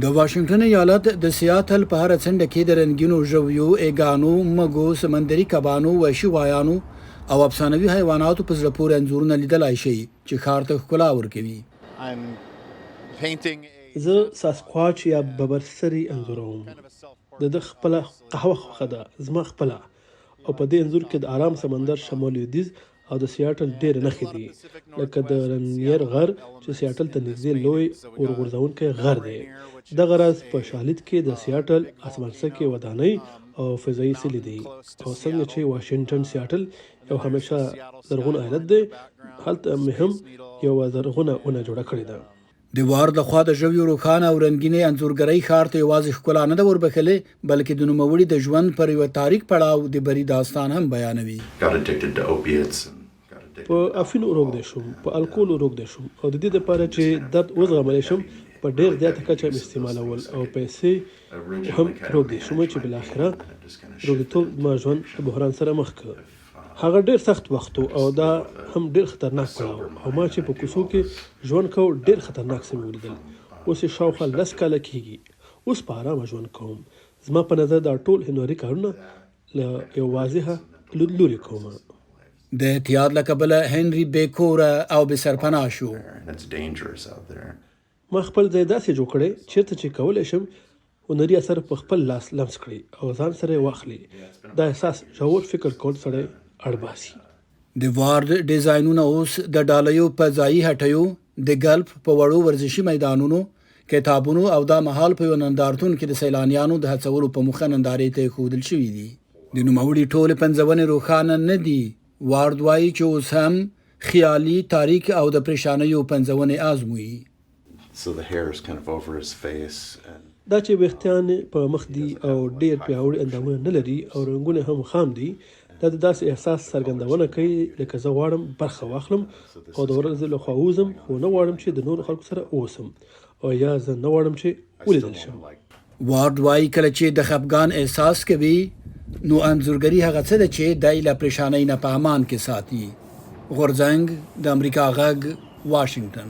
د واشنگټن ایالت د سیاتل په هر څنډه کې د رنګینو ژویو، ایګانو، مګو، سمندري کبانو، وحشي غوایانو او افسانوي حیواناتو په زړه پورې انځورونه لیدلای شي چې ښار ته ښکلا ورکوي. زه ساسکواچ یا ببرسري انځوروم. د خپله قهوه خوښه ده، زما خپله، او په دې انځور کې د آرام سمندر شمال لویدیځ او د سیاټل ډېر نښې دي، لکه د رنیر غر چې سیاټل ته نږدې لوی اورغورځونکی غر دی. دغه راز په شالید کې د سیاټل اسمانڅکې ودانۍ او فضایي څلي دي، او څنګه چې واشنګټن سیاټل یو همیشه زرغون ایالت دی، هلته مې هم یوه زرغونه ونه جوړه کړې ده. د وار د خوا د ژویو روښانه او رنګینې انځورګرۍ ښار ته یوازې ښکلا نه ده وربښلې، بلکې د نوموړي د ژوند پر یوه تاریک پړاو د بری داستان هم بیانوي. په افینو روږدی شوم، په الکولو روږدی شوم، او د دې لپاره چې درد وزغملی شم په ډېر زیاته کچه مې استعمالول او پیسې هم روږدی شوم چې بالاخره روږدیتوب زما ژوند د بحران سره مخ کړ. هغه ډېر سخت وخت او دا هم ډېر خطرناک پړاو، او ما چې په کوڅو کې ژوند کو ډېر خطرناک څه مې ولیدل. اوس یې شاوخوا 10 کاله کېږي، اوس په ارامه ژوند کوم. زما په نظر دا ټول هنري کارونه له یو واضحه لیدلوري کوم. د اعتیاد له کبله هنري بېکوره او بې سرپناه شو. ما خپل ځای داسې جوړ کړی چېرته چې کولی شم هنري اثر په خپل لاس لمس کړي او ځان سره یې واخلي. دا احساس ژور فکر کول سړی اړباسي. د وارد ډیزاینونه اوس د ډالیو په ځایي هټیو، د ګلف په وړو ورزشي میدانونو، کتابونو او دا مهال په یو نندارتون کې د سیلانیانو د هڅولو په موخه نندارې ته ایښودل شوي دي. د نوموړي ټولې پنځونې روښانه نه دي. وارد وایي چې اوس هم خیالي، تاریک او د پریشانیو پنځونې آزموي. دا چې ویښتان په مخ دي او ډېر پیاوړي اندامونه نه لري او رنګونه هم خام دي، دا د داسې احساس څرګندونه کوي لکه زه غواړم برخه واخلم او د ورځې لخوا ووځم، خو نه غواړم چې د نورو خلکو سره اوسم، او یا زه نه غواړم چې ولیدل شم. وارد وایي کله چې د خفګان احساس کوي نو انځورګري هغه څه ده چې دی له پریشانۍ نه په امان کې ساتي. غورځنګ، د امریکا غږ، واشنګټن.